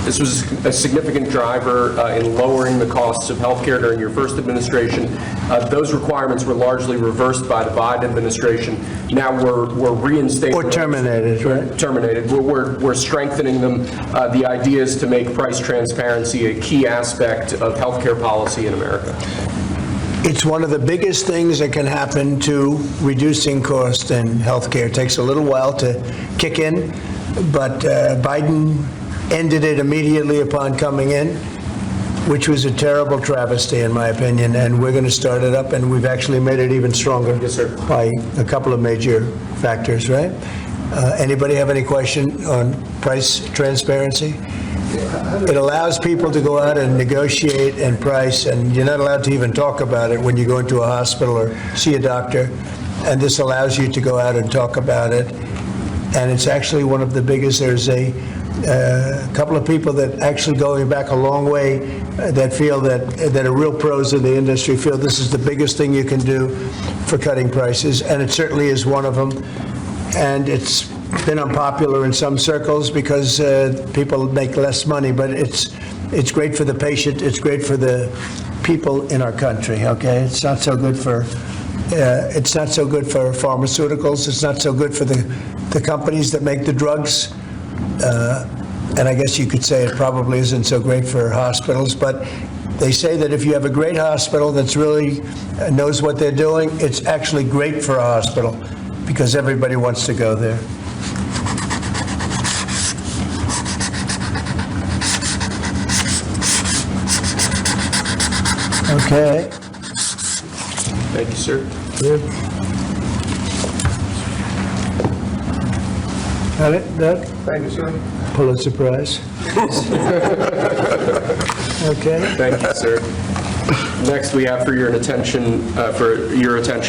This was a significant driver in lowering the costs of healthcare during your first administration. Those requirements were largely reversed by the Biden administration. Now we're reinstating Or terminated, right? Terminated. We're strengthening them. The idea is to make price transparency a key aspect of healthcare policy in America. It's one of the biggest things that can happen to reducing cost in healthcare. It takes a little while to kick in, but Biden ended it immediately upon coming in, which was a terrible travesty, in my opinion, and we're going to start it up, and we've actually made it even stronger. Yes, sir. By a couple of major factors, right? Anybody have any question on price transparency? It allows people to go out and negotiate and price, and you're not allowed to even talk about it when you go into a hospital or see a doctor, and this allows you to go out and talk about it, and it's actually one of the biggest. There's a couple of people that actually going back a long way that feel that are real pros in the industry feel this is the biggest thing you can do for cutting prices, and it certainly is one of them. And it's been unpopular in some circles because people make less money, but it's great for the patient. It's great for the people in our country. Okay, it's not so good for pharmaceuticals. It's not so good for the companies that make the drugs. And I guess you could say it probably isn't so great for hospitals, but they say that if you have a great hospital that's really knows what they're doing, it's actually great for a hospital because everybody wants to go there. Okay. Thank you, sir. Good. Got it, Doug? Thank you, sir. Pulitzer Prize. Okay. Thank you, sir. Next, we have for your attention,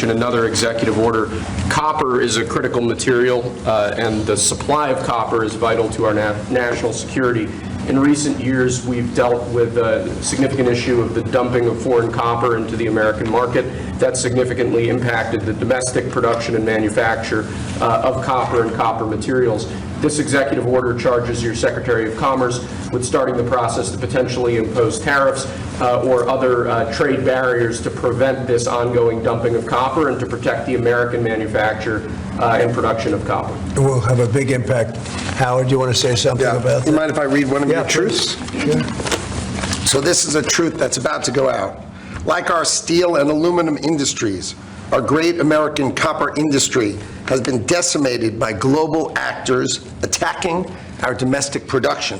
another executive order. Copper is a critical material, and the supply of copper is vital to our national security. In recent years, we've dealt with a significant issue of the dumping of foreign copper into the American market. That significantly impacted the domestic production and manufacture of copper and copper materials. This executive order charges your Secretary of Commerce with starting the process to potentially impose tariffs or other trade barriers to prevent this ongoing dumping of copper and to protect the American manufacture and production of copper. It will have a big impact. Howard, do you want to say something about that? You mind if I read one of your truths? Sure. So this is a truth that's about to go out. Like our steel and aluminum industries, our great American copper industry has been decimated by global actors attacking our domestic production.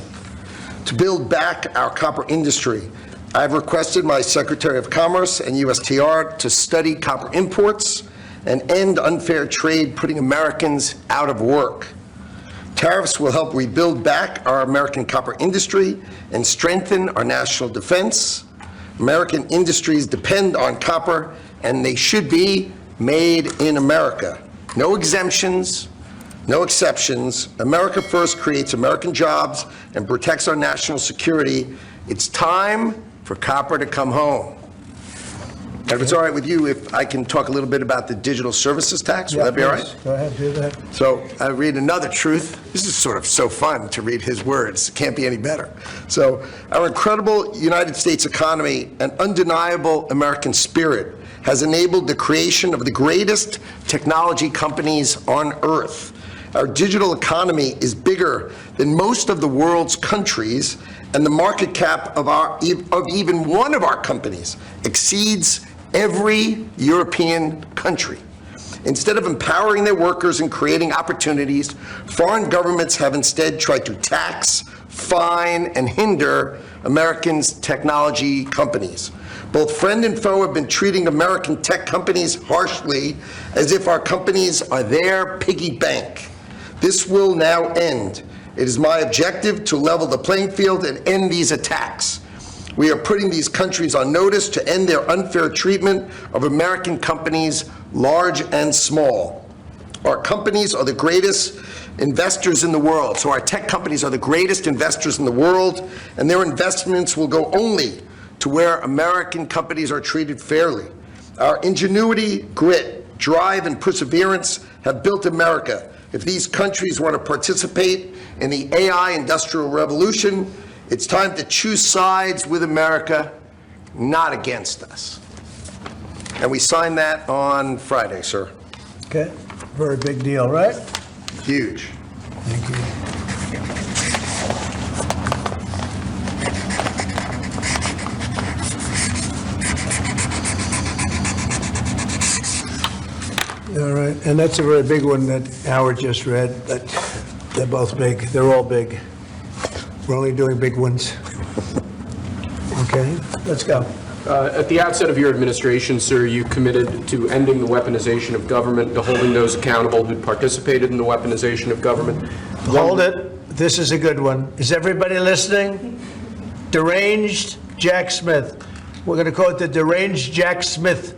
To build back our copper industry, I've requested my Secretary of Commerce and USTR to study copper imports and end unfair trade, putting Americans out of work. Tariffs will help rebuild back our American copper industry and strengthen our national defense. American industries depend on copper, and they should be made in America. No exemptions, no exceptions. America first creates American jobs and protects our national security. It's time for copper to come home. And if it's all right with you, if I can talk a little bit about the digital services tax, will that be all right? Go ahead, do that. So I read another truth. This is sort of so fun to read his words. It can't be any better. So our incredible United States economy and undeniable American spirit has enabled the creation of the greatest technology companies on earth. Our digital economy is bigger than most of the world's countries, and the market cap of even one of our companies exceeds every European country. Instead of empowering their workers and creating opportunities, foreign governments have instead tried to tax, fine, and hinder Americans' technology companies. Both friend and foe have been treating American tech companies harshly, as if our companies are their piggy bank. This will now end. It is my objective to level the playing field and end these attacks. We are putting these countries on notice to end their unfair treatment of American companies, large and small. Our companies are the greatest investors in the world. So our tech companies are the greatest investors in the world, and their investments will go only to where American companies are treated fairly. Our ingenuity, grit, drive, and perseverance have built America. If these countries want to participate in the AI industrial revolution, It's time to choose sides with America, not against us. And we signed that on Friday, sir. Okay, very big deal, right? Huge. Thank you. All right, and that's a very big one that Howard just read, but they're both big. They're all big. We're only doing big ones. Okay, let's go. At the outset of your administration, sir, you committed to ending the weaponization of government, to holding those accountable who participated in the weaponization of government. Hold it. This is a good one. Is everybody listening? Deranged Jack Smith. We're going to call it the Deranged Jack Smith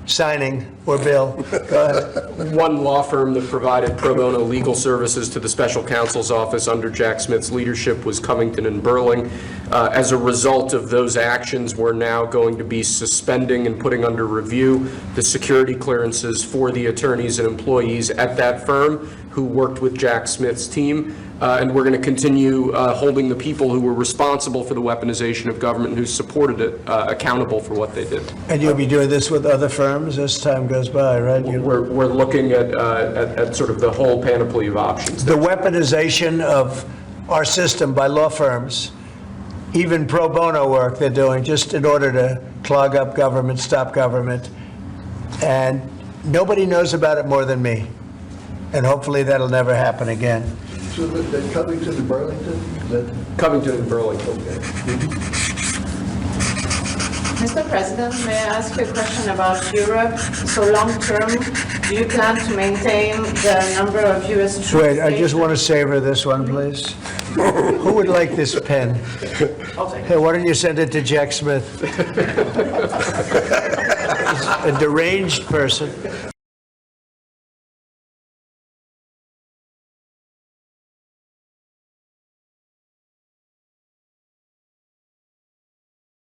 signing or bill. Go ahead. One law firm that provided pro bono legal services to the special counsel's office under Jack Smith's leadership was Covington and Burling. As a result of those actions, we're now going to be suspending and putting under review the security clearances for the attorneys and employees at that firm who worked with Jack Smith's team. And we're going to continue holding the people who were responsible for the weaponization of government and who supported it accountable for what they did. And you'll be doing this with other firms as time goes by, right? We're looking at sort of the whole panoply of options. The weaponization of our system by law firms, even pro bono work they're doing just in order to clog up government, stop government. And nobody knows about it more than me. And hopefully that'll never happen again. So that Covington and Burlington, is that? Covington and Burlington. Mr. President, may I ask you a question about Europe? So long-term, do you plan to maintain the number of U.S. troops? Wait, I just want to savor this one, please. Who would like this pen? Hey, why don't you send it to Jack Smith? He's a deranged person.